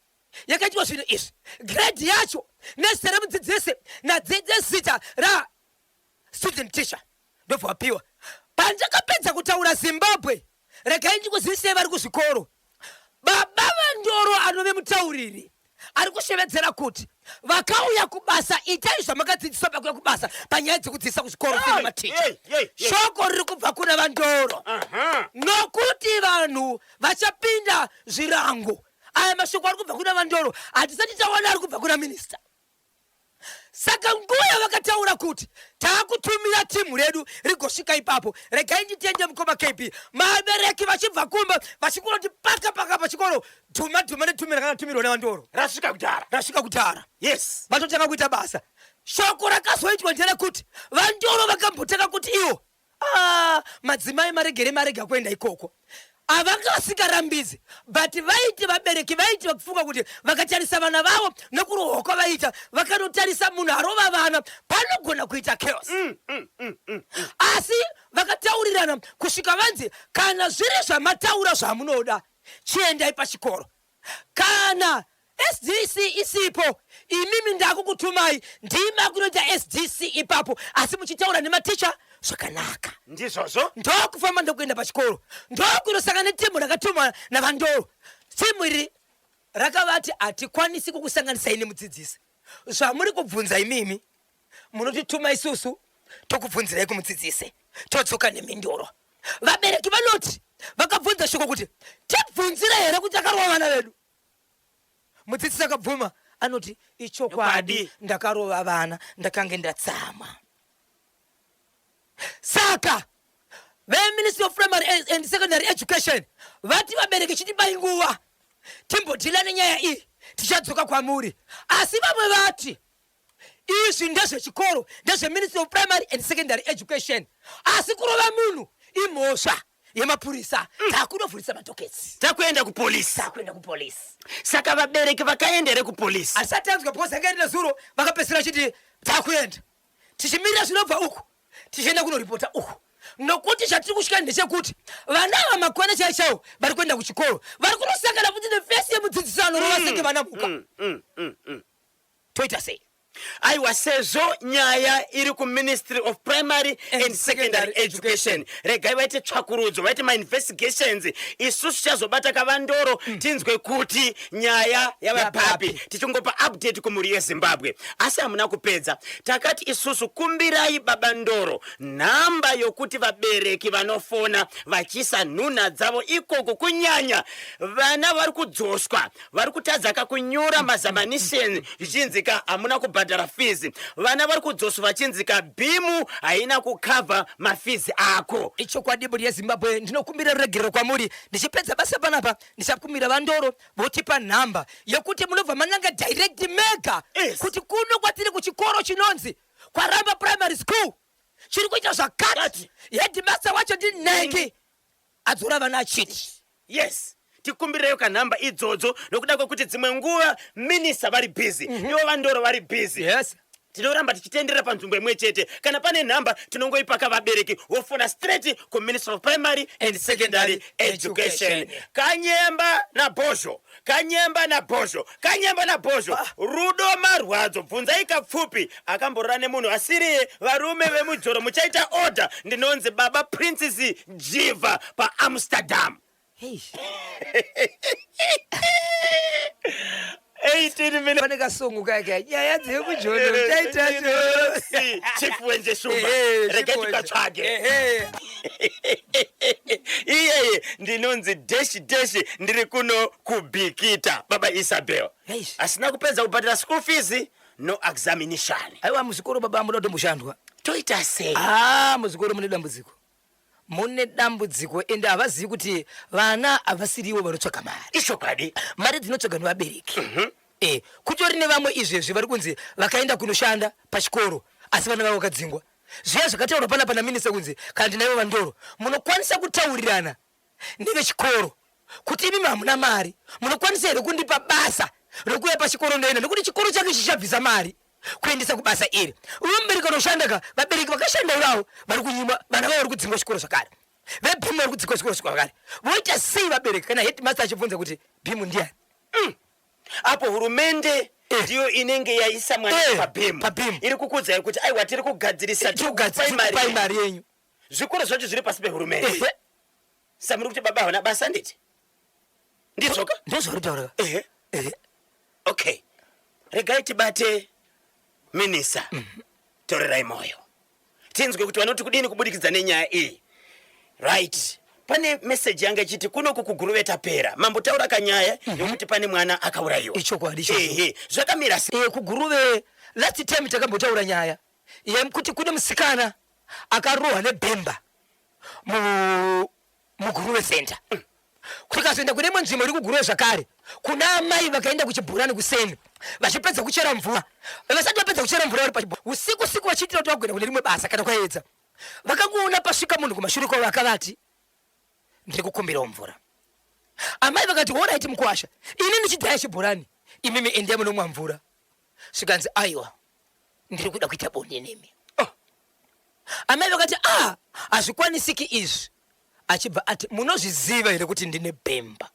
yakaitwa zvinhu izvi grade yacho nezita remudzidzisi zita ra student teacher ndobva wapiwa. Pandakapedza kutaura Zimbabwe regai ndikuzivisei vari kuzvikoro baba vandoro anove mutauriri ari kushevedzera kuti vakauya kubasa itai zvamakadzidziswa pakuya kubasa panyaya dzekudzidzisa kuzvikoro sematicha. Shoko riri kubva kuna vandoro nokuti vanhu vachapinda zvirango. Aya mashoko ari kubva kuna vandoro hatisati taona ari kubva kuna minista. Saka nguya vakataura kuti taakutumira timu redu rigosvika ipapo regai nditende mukoma KP mabereki vachibva kumba vachikunoti paka pachikoro dhuma netumira kana tumirwa nevandoro rasvika kudhara. Yes. Vatotanga kuita basa. Shoko rakazoitwa nderekuti vandoro vakambotaka kuti iwo madzimai marega kuenda ikoko havangasikarambidzi but vaiti vabereki vaiti vakufunga kuti vakatarisa vana vavo nekurohwa kwavaita vakanotarisa munhu arova vana panogona kuita chaos. Asi vakataurirana kusvika vanzi kana zviri zvamataura zvamunoda chiendai pachikoro kana SDC isipo imimi ndakukutumai ndima kunoita SDC ipapo asi muchitaura nematicha zvakanaka ndizvozvo ndokufamba ndokuenda pachikoro ndokunosangana netimu rakatumwa navandoro. Timu iri rakavati hatikwanisi kukusanganisai nemudzidzisi zvamuri kubvunza imimi munotituma isusu tokubvunzirai kumudzidzisi todzoka nemindoro. Vabereki vanoti vakabvunza shoko kuti tibvunzira here kuti akarova vana vedu. Mudzidzisi akabvuma anoti ichokwadi ndakarova vana ndakange ndatsama. Saka veministry of primary and secondary education vati vabereki chitipai nguva timbodhila nenyaya iyi tichadzoka kwamuri. Asi vamwe vati izvi ndezvechikoro ndezveministry of primary and secondary education asi kurova munhu imhosva yemapurisa takunovhurisa matoketsi takuenda kupolisi takuenda kupolisi saka vabereki vakaendere kupolisi asati anzwa because akaendera zuro vakapesera chiti takuenda tichimirira zvinobva uku tichienda kunoripota uku nokuti chatiri kusvika ndechekuti vana vamakwana chaichaiwo vari kuenda kuchikoro vari kunosangana kuti nefesi yemudzidzisi anorova senge vana muka toita sei aiwa sezvo nyaya iri kuministry of primary and secondary education regai vaite tsvakurudzo vaite mainvestigations isusu chazobata kavandoro tinzwe kuti nyaya yavapapi tichingopa update kumhuri yezimbabwe asi hamuna kupedza takati isusu kumbirai babandoro nhamba yokuti vabereki vanofona vachisa nhunha dzavo ikoko kunyanya vana vari kudzoswa vari kutadza kakunyora mazamanisheni zvichinzika hamuna kubhadhara fizi vana vari kudzoswa vachinzika bhimu haina kukavha mafizi ako ichokwadi mburi yezimbabwe ndinokumbira ruregerero kwamuri ndichipedza basa panapa ndichakumbira vandoro votipa nhamba yekuti munobva mananga direct mega kuti kuno kwatiri kuchikoro chinonzi kwaramba primary school chiri kuita zvakati hedimasa wacho ndinhengi adzora vana achiti yes tikumbirireyo kanhamba idzodzo nokuda kwekuti dzimwe nguva minisa vari bhizi ivo vandoro vari bhizi yes tinoramba tichitenderera panzvimbo imwe chete kana pane nhamba tinongoipaka vabereki wofona straight kuministry of primary and secondary education kanyemba nabhozho kanyemba nabhozho kanyemba nabhozho rudo marwadzo bvunzai kapfupi akamborora nemunhu asiriye varume vemujoro muchaita order ndinonzi baba princess jiva paamsterdam hey 18 minutes pane kasongo kake nyaya dzekujodo taitacho chifuenje shumba rege tikatsvage iyeye ndinonzi deshi ndiri kuno kubhikita baba Isabel asina kupedza kubhadhara school fees no examination aiwa muzvikoro baba amuda kutomboshandwa toita sei muzvikoro mune dambudziko ende havazivi kuti vana havasiriwo vanotsvaga mari ishokwadi mari dzinotsvaga nevabereki kutori nevamwe izvezvi vari kunzi vakaenda kunoshanda pachikoro asi vana vavo vakadzingwa zviya zvakataurwa panapa naminisa kunzi kana ndinaivo vandoro munokwanisa kutaurirana nevechikoro kuti imi hamuna mari munokwanisa here kundipa basa rokuya pachikoro ndoenda nokuti chikoro chake chichabvisa mari kuendesa kubasa iri uye mubereki anoshandaka vabereki vakashanda ivavo vari kunyima vana vavo vari kudzingwa chikoro zvakare vebhimu vari kudzingwa chikoro zvakare voita sei vabereki kana hedmaster achibvunza kuti bhimu ndiani apo hurumende ndiyo inenge yaisa mwana pabhimu iri kukudzai kuti aiwa tiri kugadzirisa primary yenyu zvikoro zvacho zviri pasi pehurumende samuri kuti baba hawana basa nditi ndidzoka ndozvaritaura okay regai tibate minisa torerai moyo tinzwe kuti vanoti kudini kubudikidza nenyaya iyi right pane message yanga ichiti kuno kukuguruveta pera mambotaura kanyaya yokuti pane mwana akaurayiwa ichokwadi zvakamira sei kuguruve last time takambotaura nyaya yekuti kune musikana akarohwa nebhemba muguruve center kukazoenda kune imwe nzvimbo iri kuguruve zvakare kuna amai vakaenda kuchibhurani kuseni vachipedza kuchera mvura vasati vapedza kuchera mvura vari usiku vachiitira kuti vagenda kune rimwe basa kana kwaedza vakangoona pasvika munhu kumashure kwavo akavati ndiri kukumbirawo mvura amai vakati oraiti mukuwasha ini ndichidzaya chibhurani imimi endea munomwa mvura svikanzi aiwa ndiri kuda kuita bonde nemi amai vakati hazvikwanisiki izvi achibva ati munozviziva here kuti ndine bhemba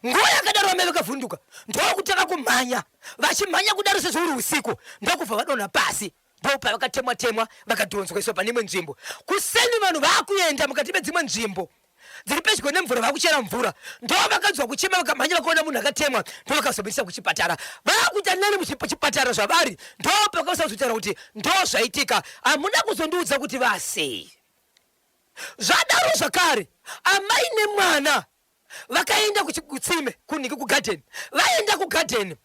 nguva yakadaro amai vakavhunduka ndokutanga kumhanya vachimhanya kudaro sezvouri usiku ndokubva vadonha pasi ndopa vakatemwa vakadhonzwa iswa pane imwe nzvimbo kuseni vanhu vakuenda mukati medzimwe nzvimbo dziri pedyo nemvura vakuchera mvura ndo vakanzwa kuchema vakamhanya vakaona munhu akatemwa ndo vakazobudisa kuchipatara vakuita nani muchipatara zvavari ndo pakavasazutaura kuti ndo zvaitika hamuna kuzondiudza kuti vasei zvadaro zvakare amai nemwana vakaenda kutsime kuniki kugadheni vaenda kugadheni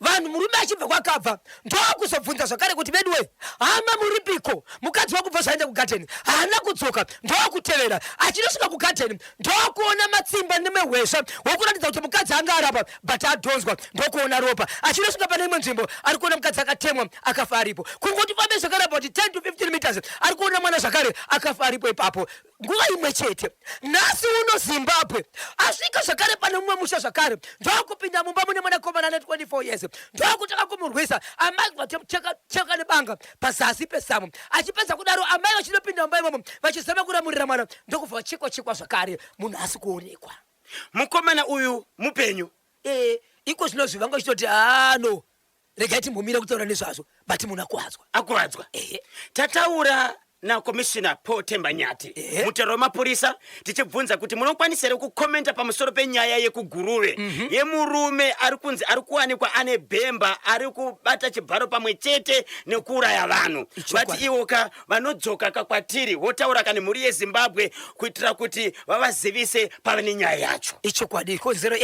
vanhu murume achibva kwakabva ndokuzobvunza zvakare kuti bedwe hama muripiko mukadzi wakubva zvaenda kugadheni haana kudzoka ndokutevera achinosvika kugadheni ndokuona matsimba nemehwesva wokuratidza kuti mukadzi anga arapa but adhonzwa ndokuona ropa achinosvika pane imwe nzvimbo ari kuona mukadzi akatemwa akafa aripo kungoti fambe zvakare about 10 to 15 meters ari kuona mwana zvakare akafa aripo ipapo nguva imwe chete nhasi uno Zimbabwe asvika zvakare pane mumwe musha zvakare ndokupinda mumba mune mwanakomana ane 24 years ndokutaka kumurwisa amai vatecheka nebanga pazasi pesamu achipedza kudaro amai vachinopinda mumba imomo vachizama kuramurira mwana ndokubva vachekwa zvakare munhu asi kuonekwa mukomana uyu mupenyu iko zvinozvi vanga chitoti no regai timbomira kutaura nezvazvo bati munhu akuwadzwa tataura na Commissioner Paul Tembanyati mutero wemapurisa tichibvunza kuti munokwanisa here kukomenta pamusoro penyaya yekuguruve yemurume ari kunzi ari kuwanikwa ane bhemba ari kubata chibharo pamwe chete nekuuraya vanhu vati iwoka vanodzoka kakwatiri votaura kane mhuri yeZimbabwe kuitira kuti vavazivise pave nenyaya yacho. Ichokwadi kozero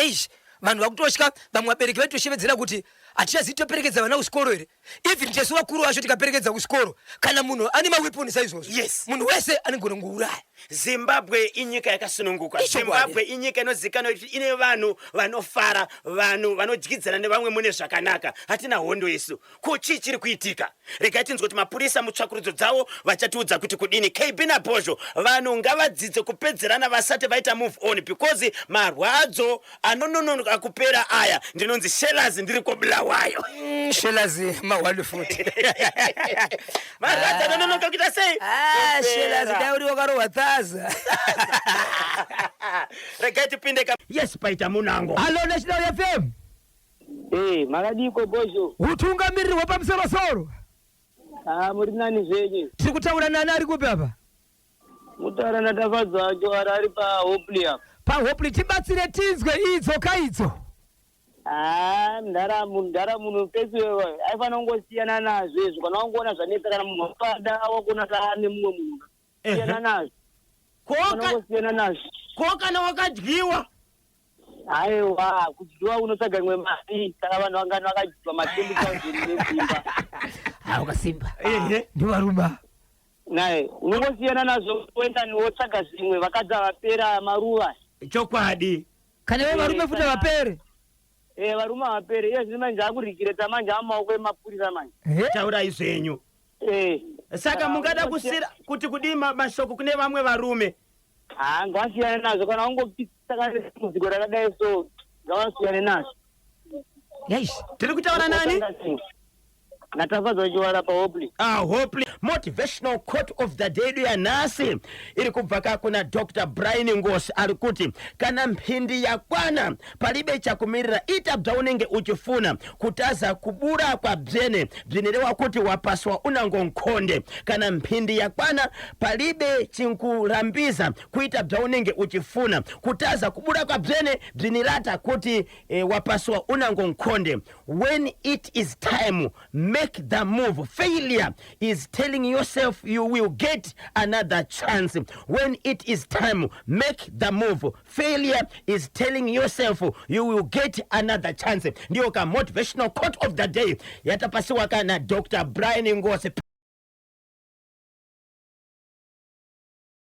vanhu vakutosha vamwe vabereki vaitoshevedzera kuti hatichazivi toperekedza vana kuchikoro here if tichesu vakuru vacho tikaperekedza kuchikoro kana munhu ane maweponi saizvozvo munhu wese anogona kungouraya. Zimbabwe inyika yakasununguka. Zimbabwe inyika inozikanwa kuti ine vanhu vanofara, vanhu vanodyidzana nevamwe mune zvakanaka. Hatina hondo yesu. Ko chii chiri kuitika? Regai tinzwe kuti mapurisa mutsvakurudzo dzavo vachatiudza kuti kudini. KB naBozho vanhu ngavadzidze kupedzerana vasati vaita move on because marwadzo anononoka kupera aya ndinonzi Shelazi ndiri kobulawayo. Shelazi mawonderful. Marwadzo anononoka kuita sei? Shelazi dauri wakarohwa thaza. Regai tipinde ka. Yes paita munango. Hello National FM. Makadiko Bozho. Utungamiriri wapamusoro-soro. Muri nani zvenyu? Tiri kutaura nani ari kupi apa? Mutaura naTafadzwa acho ari pa Hopley apa. Pa Hopley tibatsire tinzwe idzo kaidzo. Ndara munhu pesi aifana kungosiyana nazvo izvo kana wangoona zvanetsa kana munhu wapada wakuona taane mumwe munhu. Siyana nazvo. Kungosiyana nazvo. Ko kana wakadyiwa. Aiwa kudyiwa unotsvaga imwe mari kana vanhu vangani vakadyiwa ma20,000 nesimba. Ukasimba. Ndivarumba. Naye unongosiyana nazvo kuenda wotsvaga zvimwe vakadza vapera maruva. Chokwadi. Kana wewe varume futa vapere. Varume vapere izvi manje akurikireta manje amaoko emapurisa manje. Taura izvenyu. Saka mungada kusira kuti kudima mashoko kune vamwe varume. Ngasiyana nazvo kana wangopisa kana muziko rakadai so ngavasiyane nazvo. Tiri kutaura nani? naTafadzwa chiwara pa Hopley. Hopley motivational quote of the day yanasi iri kubva kuna Dr. Brian Ngosi ari kuti kana mphindi yakwana palibe chakumirira ita bzaunenge uchifuna kutaza kubura kwa bzene bzinerewa kuti wapaswa unangonkhonde kana mphindi yakwana palibe chinkurambiza kuita bzaunenge uchifuna kutaza kubura kwa bzene bzinirata kuti wapaswa unangonkhonde. When it is time, make the move. Failure is telling yourself you will get another chance. When it is time, make the move. Failure is telling yourself you will get another chance. Ndio ka motivational quote of the day yatapasiwa kana Dr. Brian Ngosi.